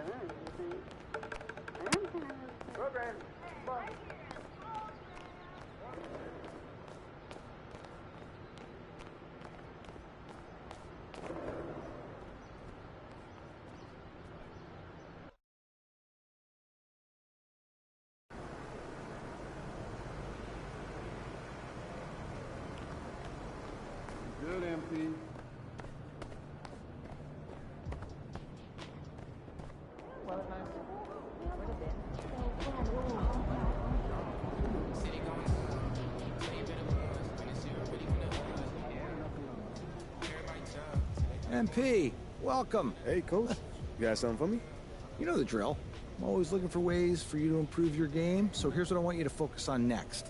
Good, MP. MP, welcome. Hey, Coach. You got something for me? You know the drill. I'm always looking for ways for you to improve your game, so here's what I want you to focus on next.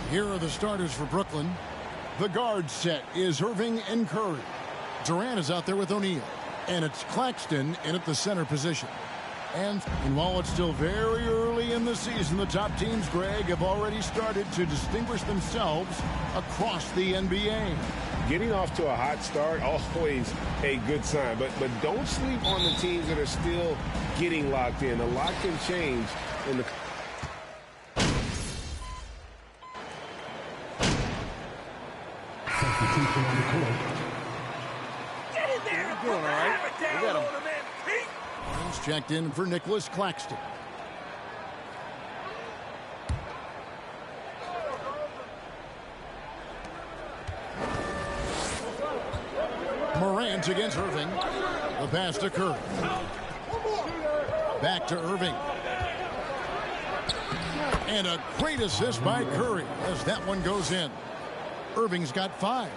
Here are the starters for Brooklyn. The guard set is Irving and Curry. Durant is out there with O'Neal. And it's Claxton in at the center position. And while it's still very early in the season, the top teams, Greg, have already started to distinguish themselves across the NBA. Getting off to a hot start, always a good sign. But don't sleep on the teams that are still getting locked in. A lot can change in the... Get in there! You're doing all right. You got him. He's checked in for Nicholas Claxton. Morant against Irving. The pass to Curry. Back to Irving. And a great assist by Curry as that one goes in. Irving's got 5.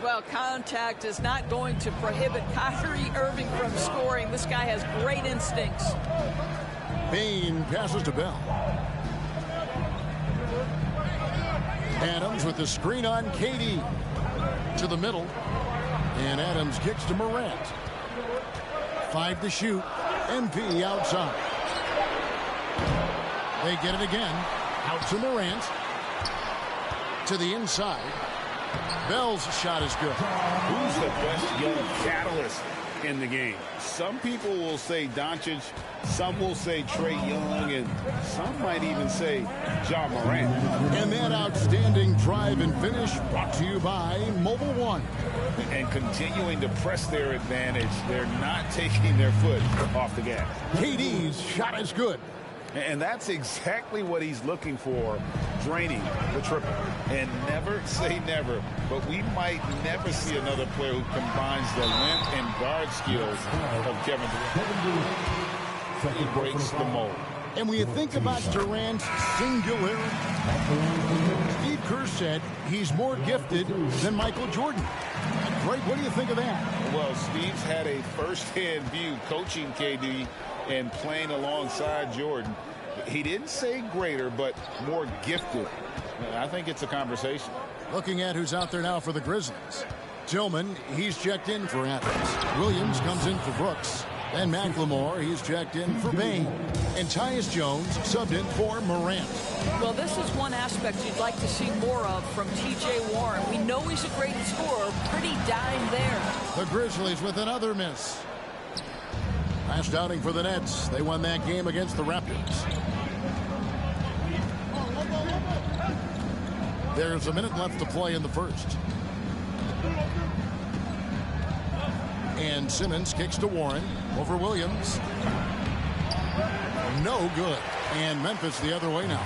Well, contact is not going to prohibit Kyrie Irving from scoring. This guy has great instincts. Bane passes to Bell. Adams with the screen on KD. To the middle. And Adams kicks to Morant. 5 to shoot. MP outside. They get it again. Out to Morant. To the inside. Bell's shot is good. Who's the best young catalyst in the game? Some people will say Doncic, some will say Trae Young, and some might even say Ja Morant. And that outstanding drive and finish brought to you by Mobile One. And continuing to press their advantage, they're not taking their foot off the gas. KD's shot is good. And that's exactly what he's looking for, draining the triple. And never say never, but we might never see another player who combines the length and guard skills of Kevin Durant. He breaks the mold. And when you think about Durant's singularity, Steve Kerr said he's more gifted than Michael Jordan. Greg, what do you think of that? Well, Steve's had a first-hand view coaching KD and playing alongside Jordan. He didn't say greater, but more gifted. I think it's a conversation. Looking at who's out there now for the Grizzlies. Tillman, he's checked in for Adams. Williams comes in for Brooks. And McLemore, he's checked in for Bane. And Tyus Jones subbed in for Morant. Well, this is one aspect you'd like to see more of from T.J. Warren. We know he's a great scorer. Pretty dime there. The Grizzlies with another miss. Last outing for the Nets. They won that game against the Raptors. There's a minute left to play in the first. And Simmons kicks to Warren over Williams. No good. And Memphis the other way now.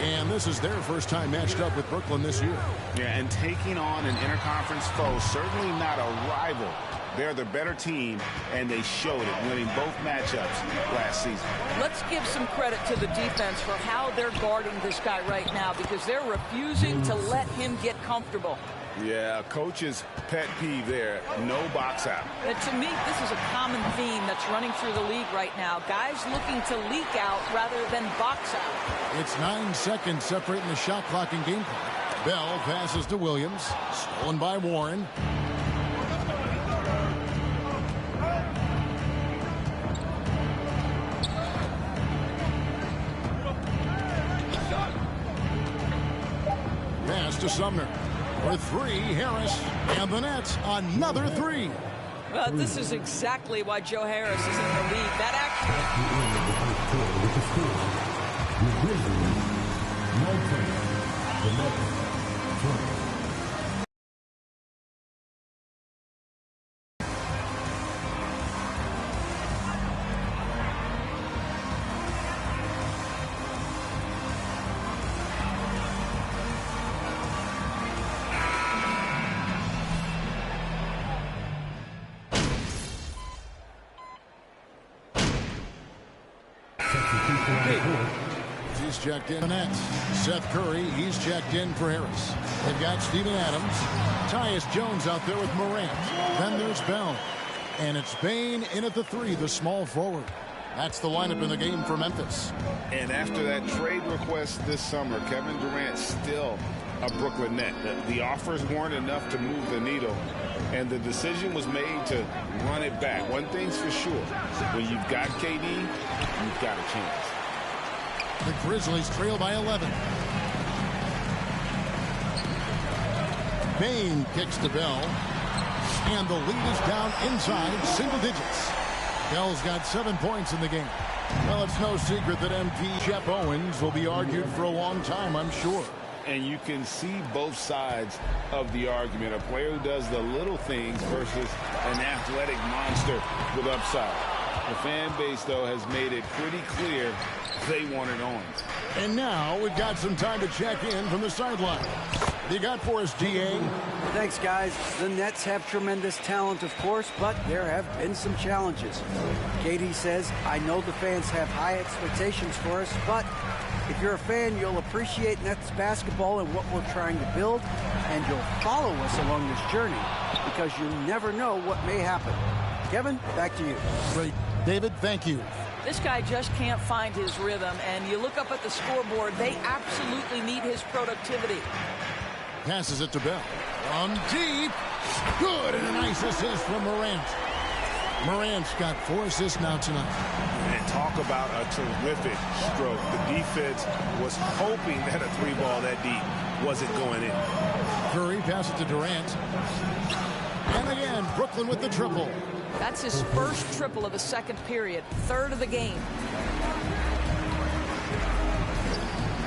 And this is their first time matched up with Brooklyn this year. Yeah, and taking on an interconference foe, certainly not a rival. They're the better team, and they showed it, winning both matchups last season. Let's give some credit to the defense for how they're guarding this guy right now, because they're refusing to let him get comfortable. Yeah, coach's pet peeve there, no box out. To me, this is a common theme that's running through the league right now. Guys looking to leak out rather than box out. It's 9 seconds separating the shot clock and game clock. Bell passes to Williams. Stolen by Warren. Pass to Sumner. For three, Harris. And the Nets, another three. This is exactly why Joe Harris is in the league. That He's checked in. Nets. Seth Curry, he's checked in for Harris. They've got Steven Adams. Tyus Jones out there with Morant. Then there's Bell. And it's Bane in at the three, the small forward. That's the lineup in the game for Memphis. And after that trade request this summer, Kevin Durant still a Brooklyn Net. The offers weren't enough to move the needle, and the decision was made to run it back. One thing's for sure, when you've got KD, you've got a chance. The Grizzlies trail by 11. Bane kicks to Bell. And the lead is down inside single digits. Bell's got 7 points in the game. Well, it's no secret that MP Shep Owens will be argued for a long time, I'm sure. And you can see both sides of the argument. A player who does the little things versus an athletic monster with upside. The fan base, though, has made it pretty clear they wanted Owens. And now we've got some time to check in from the sideline. You got for us, DA? Thanks, guys. The Nets have tremendous talent, of course, but there have been some challenges. KD says, I know the fans have high expectations for us, but if you're a fan, you'll appreciate Nets basketball and what we're trying to build, and you'll follow us along this journey because you never know what may happen. Kevin, back to you. Great. David, thank you. This guy just can't find his rhythm, and you look up at the scoreboard, they absolutely need his productivity. Passes it to Bell. From deep. Good, and a nice assist from Morant. Morant's got 4 assists now tonight. And talk about a terrific stroke. The defense was hoping that a three ball that deep wasn't going in. Curry passes to Durant. And again, Brooklyn with the triple. That's his first triple of the second period, third of the game.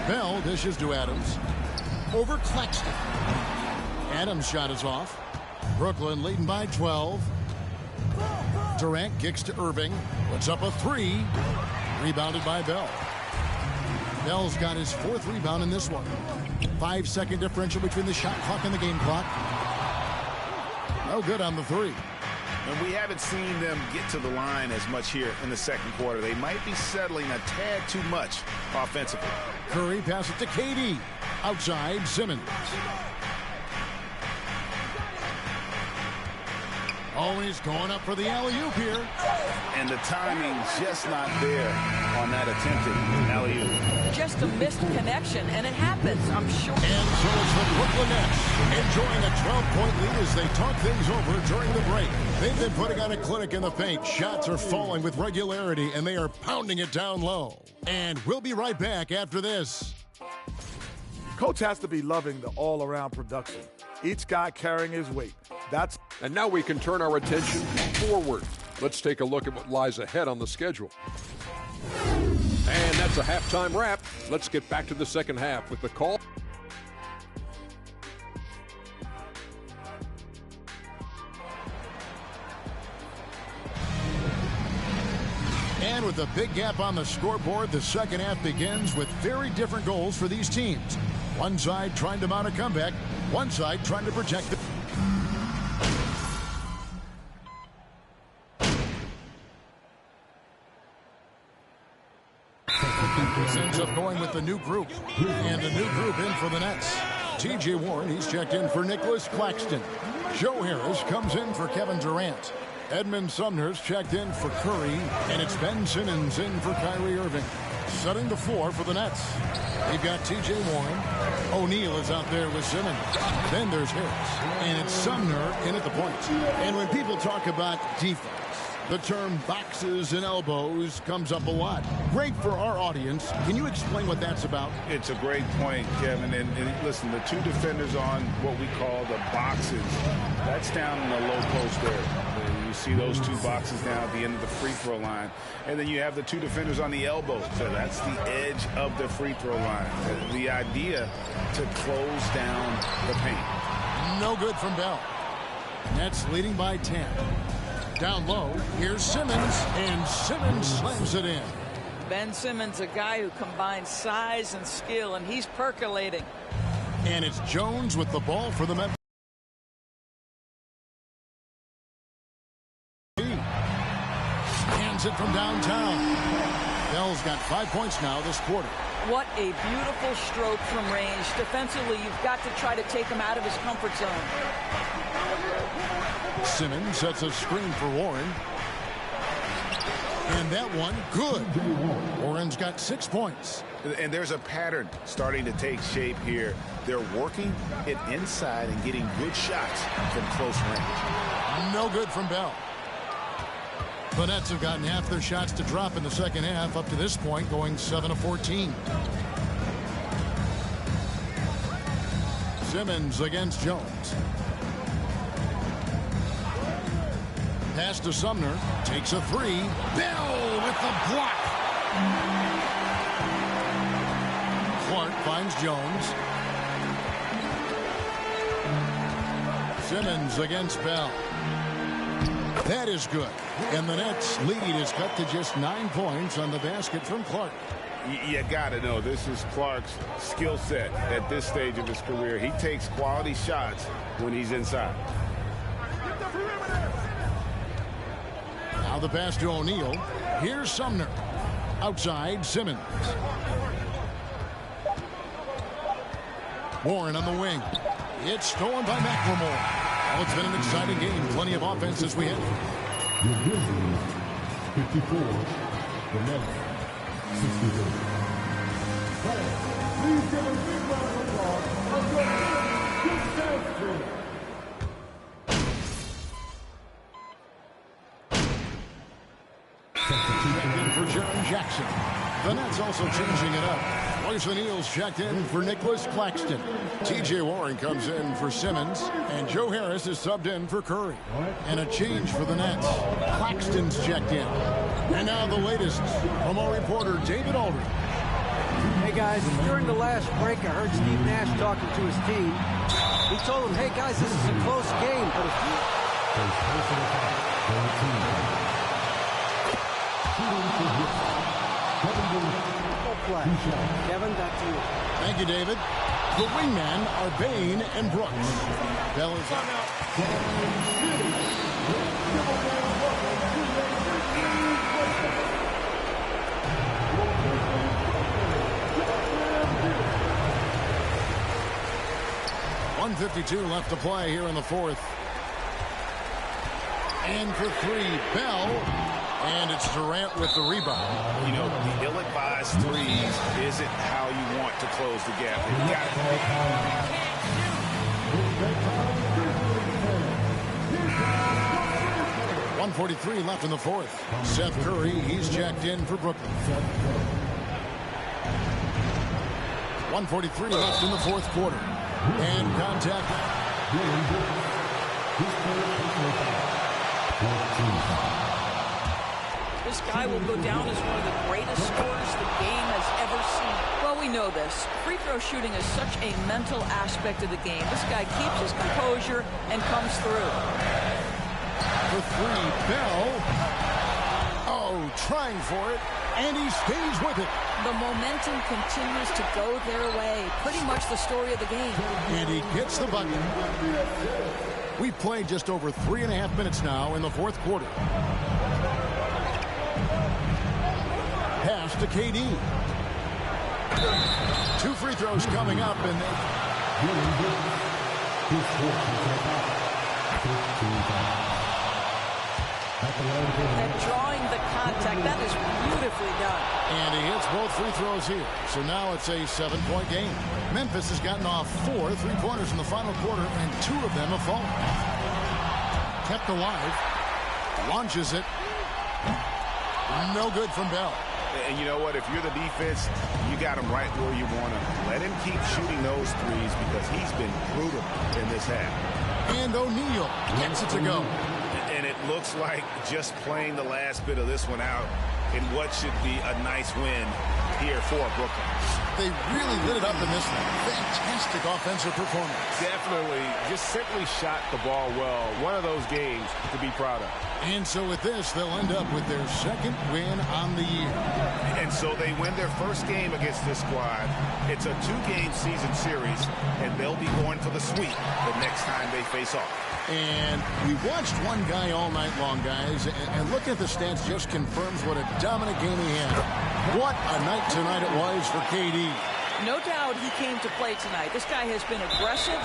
Bell dishes to Adams. Over Claxton. Adams' shot is off. Brooklyn leading by 12. Durant kicks to Irving. Puts up a 3. Rebounded by Bell. Bell's got his 4th rebound in this one. 5-second differential between the shot clock and the game clock. No good on the 3. And we haven't seen them get to the line as much here in the second quarter. They might be settling a tad too much offensively. Curry passes to KD. Outside, Simmons. Always going up for the alley-oop here. And the timing just not there on that attempted alley-oop. Just a missed connection, and it happens, I'm sure. And so it's the Brooklyn Nets enjoying a 12-point lead as they talk things over during the break. They've been putting on a clinic in the paint. Shots are falling with regularity, and they are pounding it down low. And we'll be right back after this. Coach has to be loving the all-around production. Each guy carrying his weight. And now we can turn our attention forward. Let's take a look at what lies ahead on the schedule. And that's a halftime wrap. Let's get back to the second half with the call. And with a big gap on the scoreboard, the second half begins with very different goals for these teams. One side trying to mount a comeback, one side trying to protect the... This ends up going with the new group. And the new group in for the Nets. T.J. Warren, he's checked in for Nicholas Claxton. Joe Harris comes in for Kevin Durant. Edmund Sumner's checked in for Curry. And it's Ben Simmons in for Kyrie Irving. Setting the floor for the Nets. They've got T.J. Warren. O'Neal is out there with Simmons. Then there's Harris. And it's Sumner in at the point. And when people talk about defense, the term boxes and elbows comes up a lot. Great for our audience. Can you explain what that's about? It's a great point, Kevin. And listen, the two defenders on what we call the boxes, that's down in the low post there. You see those two boxes down at the end of the free throw line. And then you have the two defenders on the elbows. So that's the edge of the free throw line. The idea to close down the paint. No good from Bell. Nets leading by 10. Down low, here's Simmons, and Simmons slams it in. Ben Simmons, a guy who combines size and skill, and he's percolating. And it's Jones with the ball for the Memphis. Hands it from downtown. Bell's got 5 points now this quarter. What a beautiful stroke from range. Defensively, you've got to try to take him out of his comfort zone. Simmons sets a screen for Warren. And that one, good. Warren's got 6 points. And there's a pattern starting to take shape here. They're working it inside and getting good shots from close range. No good from Bell. The Nets have gotten half their shots to drop in the second half up to this point, going 7 of 14. Simmons against Jones. Pass to Sumner. Takes a three. Bell with the block. Clark finds Jones. Simmons against Bell. That is good. And the Nets' lead is cut to just 9 points on the basket from Clark. You got to know this is Clark's skill set at this stage of his career. He takes quality shots when he's inside. Now the pass to O'Neal. Here's Sumner. Outside, Simmons. Warren on the wing. It's stolen by McLemore. Well, it's been an exciting game. Plenty of offense as we hit. Your Grizzlies, 54. The Nets, 64. Please give a big round of applause for Joe Checked in for Jaren Jackson. The Nets also changing it up. Royce O'Neal's checked in for Nicholas Claxton. T.J. Warren comes in for Simmons. And Joe Harris is subbed in for Curry. And a change for the Nets. Claxton's checked in. And now the latest from our reporter, David Aldridge. Hey, guys, during the last break, I heard Steve Nash talking to his team. He told them, hey, guys, this is a close game, but if you... Play. Kevin, back to you. Thank you, David. The wingmen are Bain and Brooks. Bell is up. .152 left to play here in the fourth. And for three, Bell. And it's Durant with the rebound. You know, the ill-advised threes isn't how you want to close the gap. You got to 1:43 left in the fourth. Seth Curry, he's checked in for Brooklyn. 1:43 left in the fourth quarter. And contact. This guy will go down as one of the greatest scorers the game has ever seen. Well, we know this. Free throw shooting is such a mental aspect of the game. This guy keeps his composure and comes through. For three, Bell. Oh, Oh, trying for it, and he stays with it. The momentum continues to go their way. Pretty much the story of the game. And he gets the bucket. We played just over 3.5 minutes now in the fourth quarter. Pass to KD. 2 free throws coming up, and And drawing the contact, that is beautifully done. And he hits both free throws here. So now it's a 7-point game. Memphis has gotten off 4 3-pointers in the final quarter, and 2 of them have fallen. Kept alive. Launches it. No good from Bell. And you know what? If you're the defense, you got him right where you want him. Let him keep shooting those threes because he's been brutal in this half. And O'Neal gets it to go. And it looks like just playing the last bit of this one out in what should be a nice win here for Brooklyn. They really lit it up in this one. Fantastic offensive performance. Definitely. Just simply shot the ball well. One of those games to be proud of. And so with this, they'll end up with their 2nd win on the year. And so they win their first game against this squad. It's a 2-game season series, and they'll be going for the sweep the next time they face off. And we watched one guy all night long, guys, and looking at the stats just confirms what a dominant game he had. What a night tonight it was for KD. No doubt he came to play tonight. This guy has been aggressive.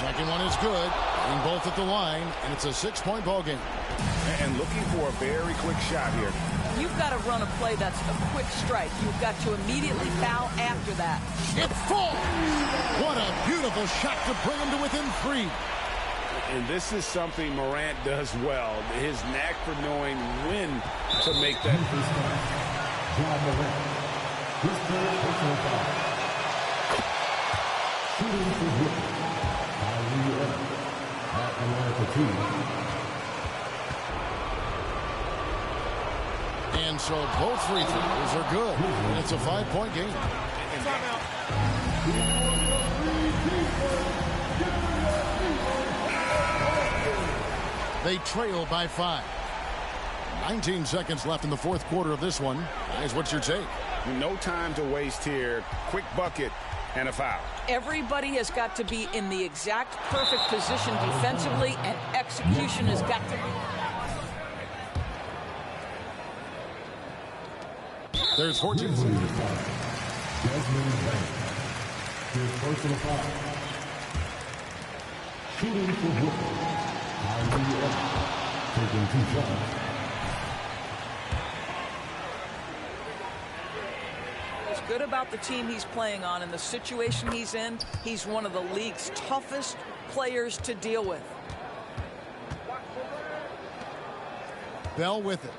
Second one is good. And both at the line, and it's a 6-point ball game. And looking for a very quick shot here. You've got to run a play that's a quick strike. You've got to immediately foul after that. It falls! What a beautiful shot to bring him to within 3. And this is something Morant does well. His knack for knowing when to make that. John Morant. His third personal foul. Shooting for Brooklyn. Kyrie Irving. At the line for 2. And so both free throws are good. And it's a 5-point game. They trail by 5. 19 seconds left in the fourth quarter of this one. Guys, what's your take? No time to waste here. Quick bucket and a foul. Everybody has got to be in the exact perfect position defensively, and execution has got to be. There's 14. Desmond Bain. His personal foul. Shooting for Brooklyn. Kyrie Irving. Taking 2 shots. What's good about the team he's playing on and the situation he's in, he's one of the league's toughest players to deal with. Bell with it.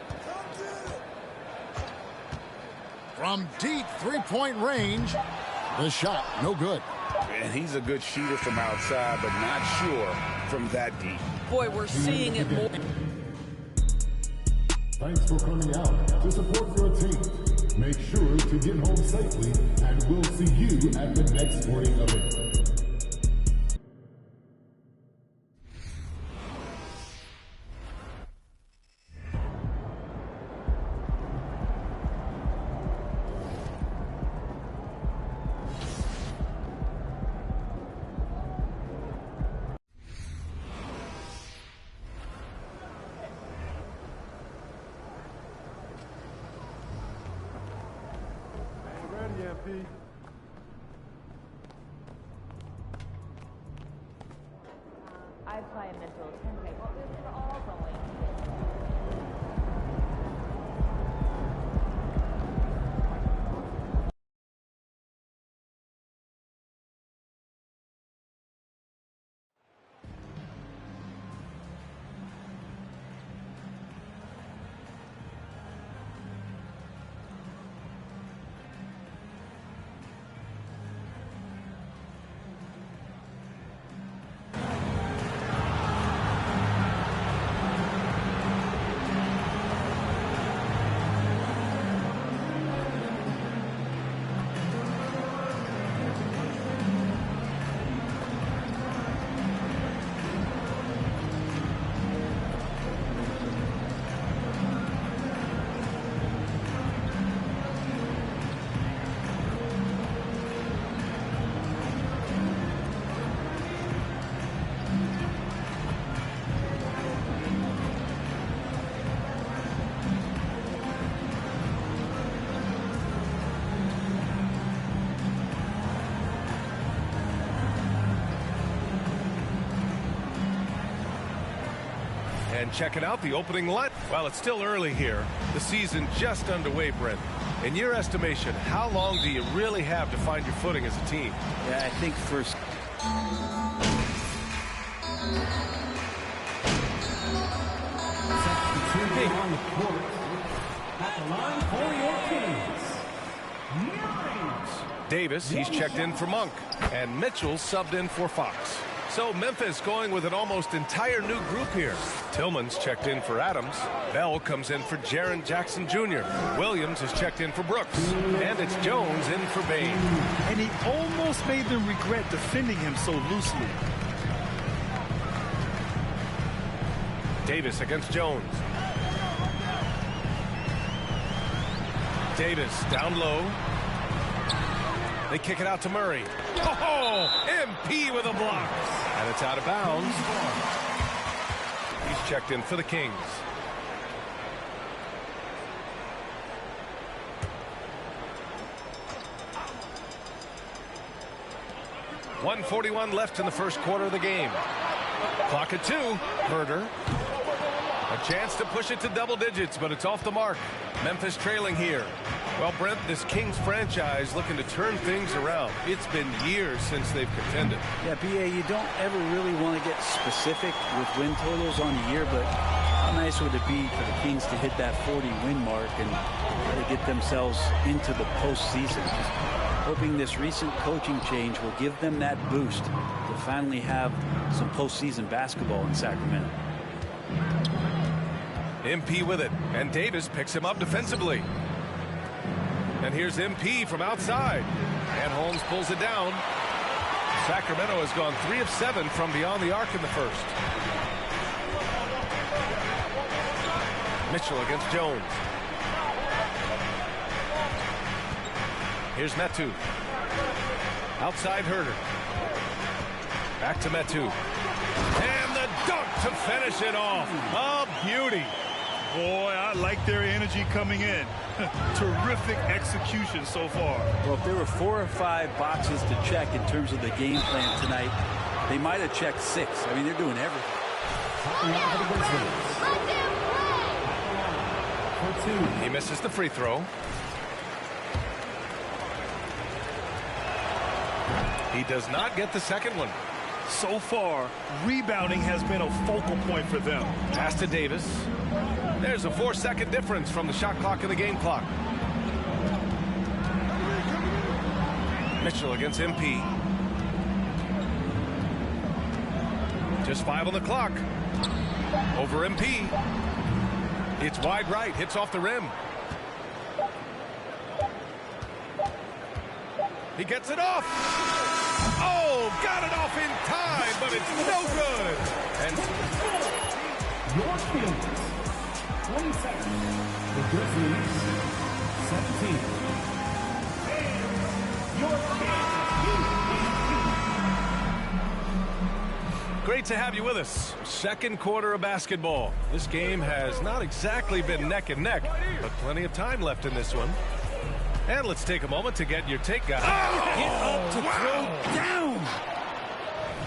From deep 3-point range, the shot, no good. And he's a good shooter from outside, but not sure from that deep. Boy, we're seeing it more. Thanks for coming out to support your team. Make sure to get home safely, and we'll see you at the next sporting event. I apply a mental template. Well, we're all going to. And checking out the opening line. Well, it's still early here. The season just underway, Brent. In your estimation, how long do you really have to find your footing as a team? Yeah, I think first. On the court at the line for your Kings. Davis, he's checked in for Monk. And Mitchell subbed in for Fox. So Memphis going with an almost entire new group here. Tillman's checked in for Adams. Bell comes in for Jaren Jackson Jr. Williams is checked in for Brooks. And it's Jones in for Bain. And he almost made them regret defending him so loosely. Davis against Jones. Davis down low. They kick it out to Murray. Oh, MP with a block. And it's out of bounds. He's checked in for the Kings. .141 left in the first quarter of the game. Clock at 2. Herder. A chance to push it to double digits, but it's off the mark. Memphis trailing here. Well, Brent, this Kings franchise looking to turn things around. It's been years since they've contended. Yeah, B.A., you don't ever really want to get specific with win totals on the year, but how nice would it be for the Kings to hit that 40-win mark and try to get themselves into the postseason? Just hoping this recent coaching change will give them that boost to finally have some postseason basketball in Sacramento. MP with it, and Davis picks him up defensively. And here's MP from outside. And Holmes pulls it down. Sacramento has gone 3 of 7 from beyond the arc in the first. Mitchell against Jones. Here's Metu. Outside Herder. Back to Metu. And the dunk to finish it off. A beauty. Boy, I like their energy coming in. Terrific execution so far. Well, if there were 4 or 5 boxes to check in terms of the game plan tonight, they might have checked 6. I mean, they're doing everything. He misses the free throw. He does not get the second one. So far, rebounding has been a focal point for them. Pass to Davis. There's a 4-second difference from the shot clock and the game clock. Mitchell against MP. Just 5 on the clock. Over MP. It's wide right. Hits off the rim. He gets it off. Oh, got it off in time, but it's no good. And your Kings, 27. The Grizzlies, 17. Your Kings. Great to have you with us. Second quarter of basketball. This game has not exactly been neck and neck, but plenty of time left in this one. And let's take a moment to get your take, guys. Get up to throw down.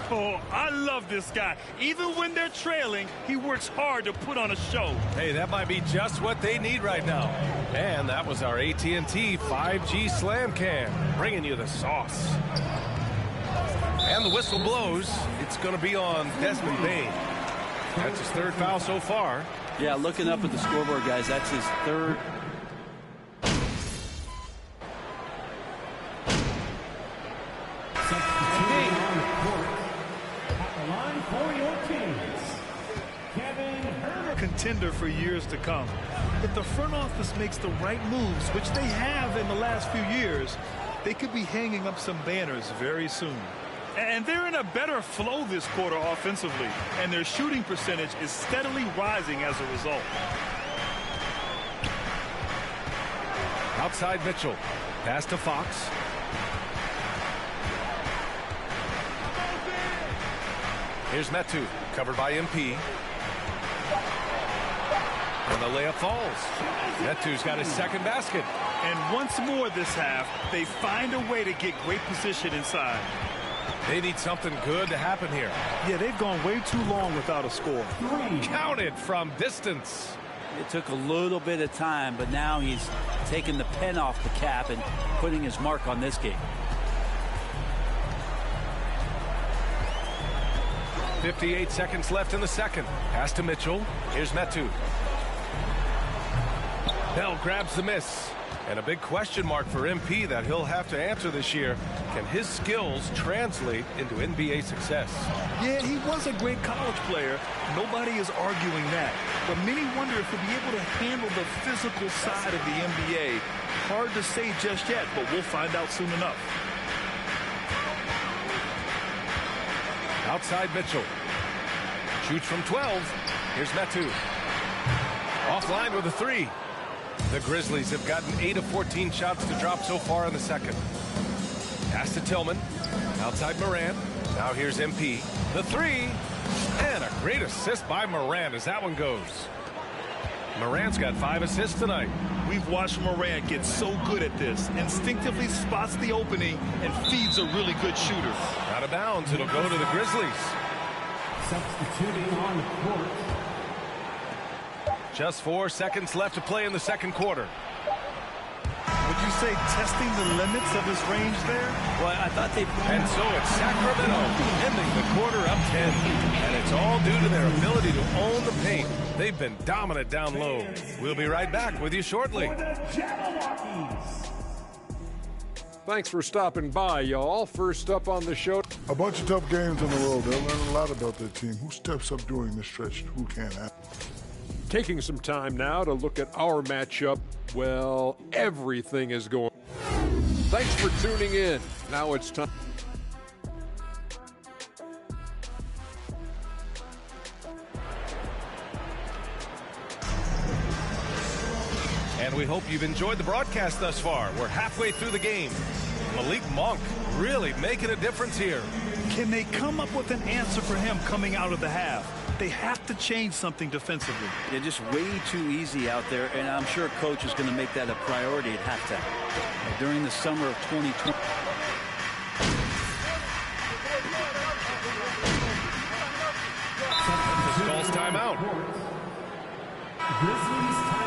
Oh, I love this guy. Even when they're trailing, he works hard to put on a show. Hey, that might be just what they need right now. And that was our AT&T 5G Slam Cam, bringing you the sauce. And the whistle blows. It's going to be on Desmond Bain. That's his 3rd foul so far. Yeah, looking up at the scoreboard, guys, that's his 3rd. Contender for years to come. If the front office makes the right moves, which they have in the last few years, they could be hanging up some banners very soon. And they're in a better flow this quarter offensively, and their shooting percentage is steadily rising as a result. Outside Mitchell. Pass to Fox. Here's Metu, covered by MP. And the layup falls. Metu's got his 2nd basket. And once more this half, they find a way to get great position inside. They need something good to happen here. Yeah, they've gone way too long without a score. Counted from distance. It took a little bit of time, but now he's taking the pen off the cap and putting his mark on this game. 58 seconds left in the second. Pass to Mitchell. Here's Metu. Bell grabs the miss. And a big question mark for MP that he'll have to answer this year. Can his skills translate into NBA success? Yeah, he was a great college player. Nobody is arguing that. But many wonder if he'll be able to handle the physical side of the NBA. Hard to say just yet, but we'll find out soon enough. Outside Mitchell. Shoots from 12. Here's Metu. Offline with a three. The Grizzlies have gotten 8 of 14 shots to drop so far in the second. Pass to Tillman. Outside Morant. Now here's MP. The three. And a great assist by Morant as that one goes. Morant's got 5 assists tonight. We've watched Morant get so good at this. Instinctively spots the opening and feeds a really good shooter. Out of bounds. It'll go to the Grizzlies. Substituting on the court. Just 4 seconds left to play in the second quarter. Would you say testing the limits of his range there? Well, I thought they... And so it's Sacramento ending the quarter up 10. And it's all due to their ability to own the paint. They've been dominant down low. We'll be right back with you shortly. Thanks for stopping by, y'all. First up on the show. A bunch of tough games on the road. They'll learn a lot about their team. Who steps up during this stretch? Who can't? Taking some time now to look at our matchup. Well, everything is going. Thanks for tuning in. Now it's time. And we hope you've enjoyed the broadcast thus far. We're halfway through the game. Malik Monk really making a difference here. Can they come up with an answer for him coming out of the half? They have to change something defensively. They're just way too easy out there, and I'm sure coach is going to make that a priority at halftime. During the summer of 2020. This calls timeout. Grizzlies timeout.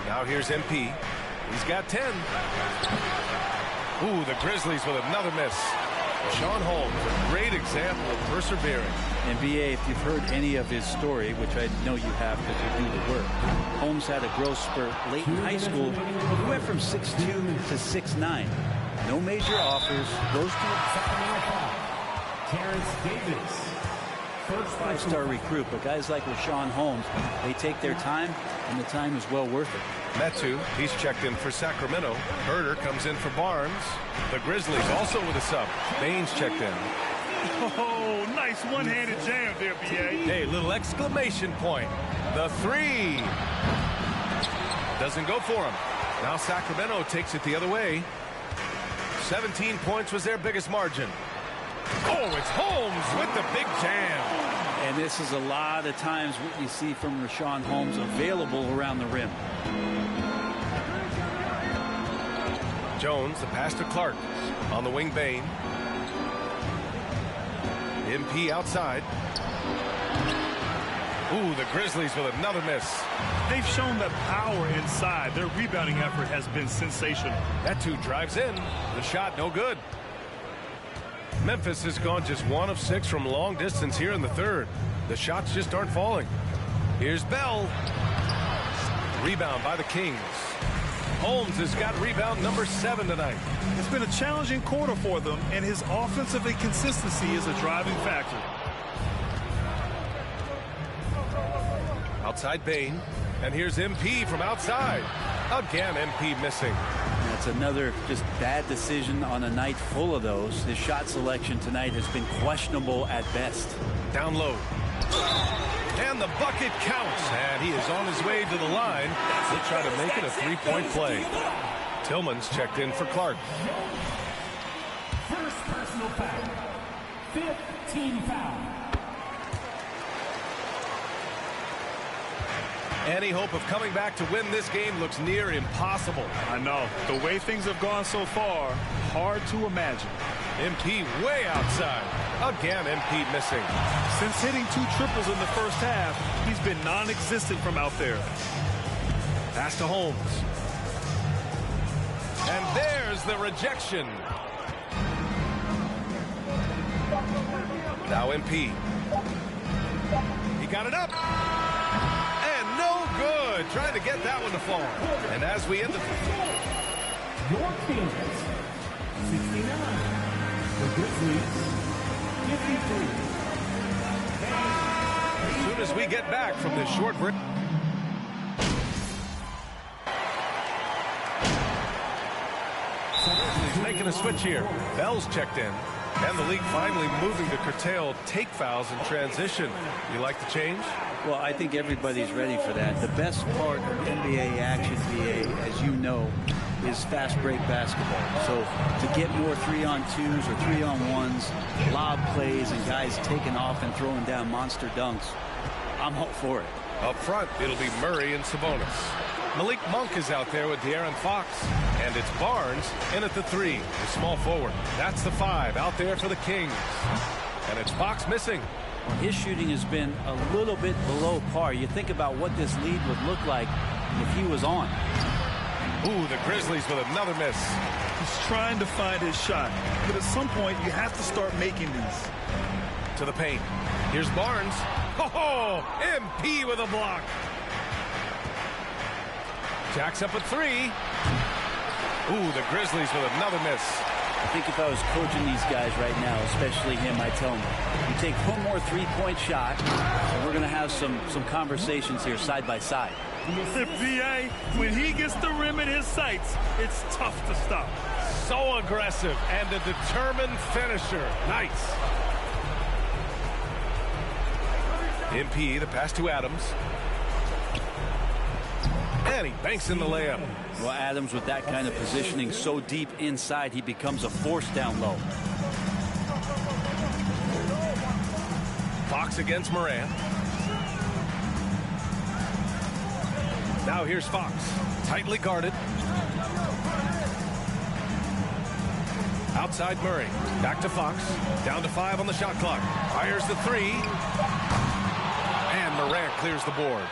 Now here's MP. He's got 10. Ooh, the Grizzlies with another miss. Sean Holmes, a great example of persevering. And BA, if you've heard any of his story, which I know you have because you do the work, Holmes had a growth spurt late in high school. He went from 6'2" to 6'9". No major offers. Goes to Terrence Davis. Five-star recruit, but guys like Rashawn Holmes, they take their time, and the time is well worth it. Metu, he's checked in for Sacramento. Herder comes in for Barnes. The Grizzlies also with a sub. Baines checked in. Oh, nice one-handed jam there, B.A. Hey, little exclamation point. The three. Doesn't go for him. Now Sacramento takes it the other way. 17 points was their biggest margin. Oh, it's Holmes with the big jam. And this is a lot of times what you see from Rashawn Holmes available around the rim. Jones, the pass to Clark. On the wing, Bane. MP outside. Ooh, the Grizzlies with another miss. They've shown that power inside. Their rebounding effort has been sensational. Metu drives in. The shot no good. Memphis has gone just 1 of 6 from long distance here in the third. The shots just aren't falling. Here's Bell. Rebound by the Kings. Holmes has got rebound number 7 tonight. It's been a challenging quarter for them, and his offensive inconsistency is a driving factor. Outside Bane. And here's MP from outside. Again, MP missing. That's another just bad decision on a night full of those. His shot selection tonight has been questionable at best. Down low. And the bucket counts. And he is on his way to the line. He'll try to make it a three-point play. Tillman's checked in for Clark. First personal foul. 5th team foul. Any hope of coming back to win this game looks near impossible. I know. The way things have gone so far, hard to imagine. MP way outside. Again, MP missing. Since hitting 2 triples in the first half, he's been non-existent from out there. Pass to Holmes. And there's the rejection. Now MP. He got it up. And no good. Trying to get that one to fall. And as we end the... Your Kings, 69. The Grizzlies, 53. As soon as we get back from this short break... He's making a switch here. Bell's checked in. And the league finally moving to curtail take fouls in transition. You like the change? Well, I think everybody's ready for that. The best part of NBA action, BA, as you know, is fast break basketball. So to get more 3-on-2s or 3-on-1s, lob plays, and guys taking off and throwing down monster dunks, I'm all for it. Up front, it'll be Murray and Sabonis. Malik Monk is out there with De'Aaron Fox. And it's Barnes in at the 3, the small forward. That's the 5 out there for the Kings. And it's Fox missing. Well, his shooting has been a little bit below par. You think about what this lead would look like if he was on. Ooh, the Grizzlies with another miss. He's trying to find his shot. But at some point, you have to start making these. To the paint. Here's Barnes. Oh, MP with a block. Jacks up at 3. Ooh, the Grizzlies with another miss. I think if I was coaching these guys right now, especially him, I'd tell him, you take one more 3-point shot, and we're going to have some conversations here side by side. PA, when he gets the rim in his sights, it's tough to stop. So aggressive and a determined finisher. Nice. MP, the pass to Adams. And he banks in the layup. Well, Adams, with that kind of positioning so deep inside, he becomes a force down low. Fox against Morant. Now here's Fox. Tightly guarded. Outside Murray. Back to Fox. Down to 5 on the shot clock. Fires the 3. And Morant clears the board.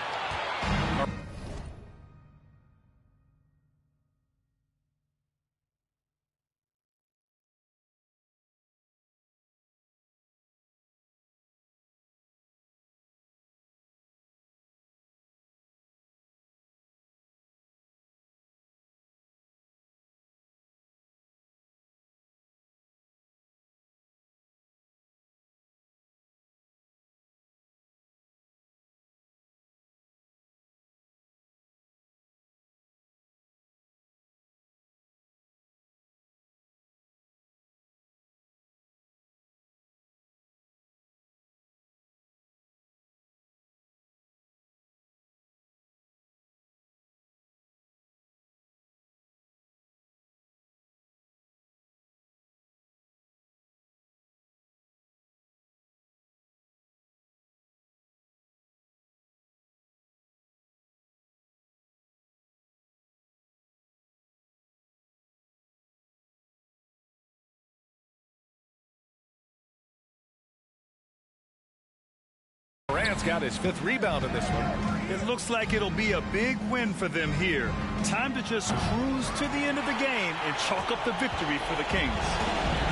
Morant's got his 5th rebound in this one. It looks like it'll be a big win for them here. Time to just cruise to the end of the game and chalk up the victory for the Kings.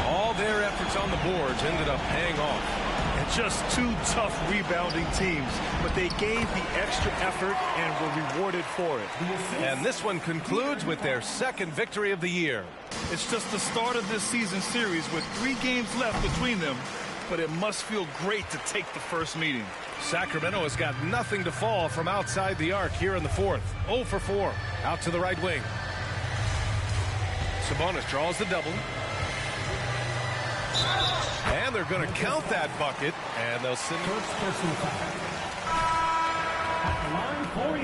All their efforts on the boards ended up paying off. And just 2 tough rebounding teams, but they gave the extra effort and were rewarded for it. And this one concludes with their 2nd victory of the year. It's just the start of this season series with 3 games left between them, but it must feel great to take the first meeting. Sacramento has got nothing to fall from outside the arc here in the 4th. 0 for 4. Out to the right wing. Sabonis draws the double. And they're going to count that bucket. And they'll send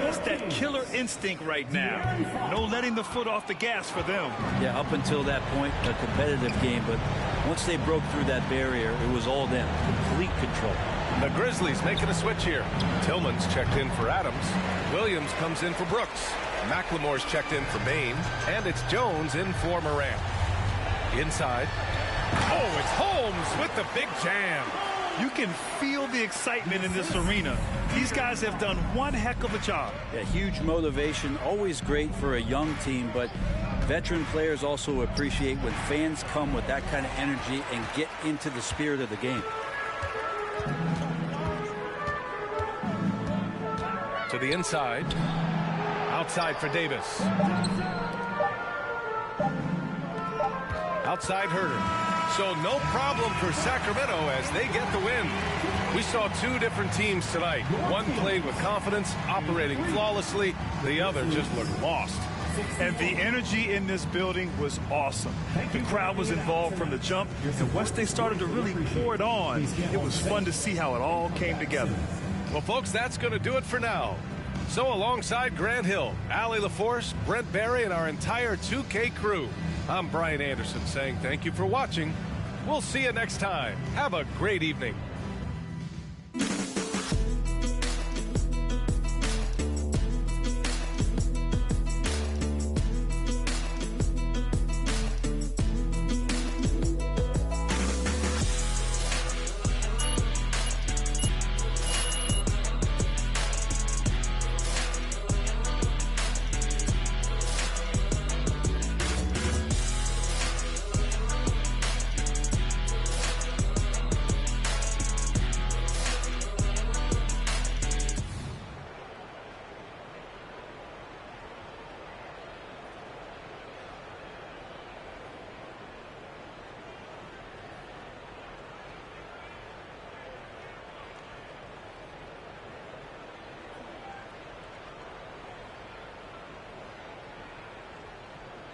It's that killer instinct right now. No letting the foot off the gas for them. Yeah, up until that point, a competitive game. But once they broke through that barrier, it was all them. Complete control. The Grizzlies making a switch here. Tillman's checked in for Adams. Williams comes in for Brooks. McLemore's checked in for Bain. And it's Jones in for Morant. Inside. Oh, it's Holmes with the big jam. You can feel the excitement in this arena. These guys have done one heck of a job. Yeah, huge motivation, always great for a young team, but veteran players also appreciate when fans come with that kind of energy and get into the spirit of the game. To the inside. Outside for Davis. Outside Herter. So no problem for Sacramento as they get the win. We saw two different teams tonight. One played with confidence, operating flawlessly. The other just looked lost. And the energy in this building was awesome. The crowd was involved from the jump, and once they started to really pour it on, it was fun to see how it all came together. Well, folks, that's going to do it for now. So alongside Grant Hill, Allie LaForce, Brent Barry, and our entire 2K crew, I'm Brian Anderson saying thank you for watching. We'll see you next time. Have a great evening.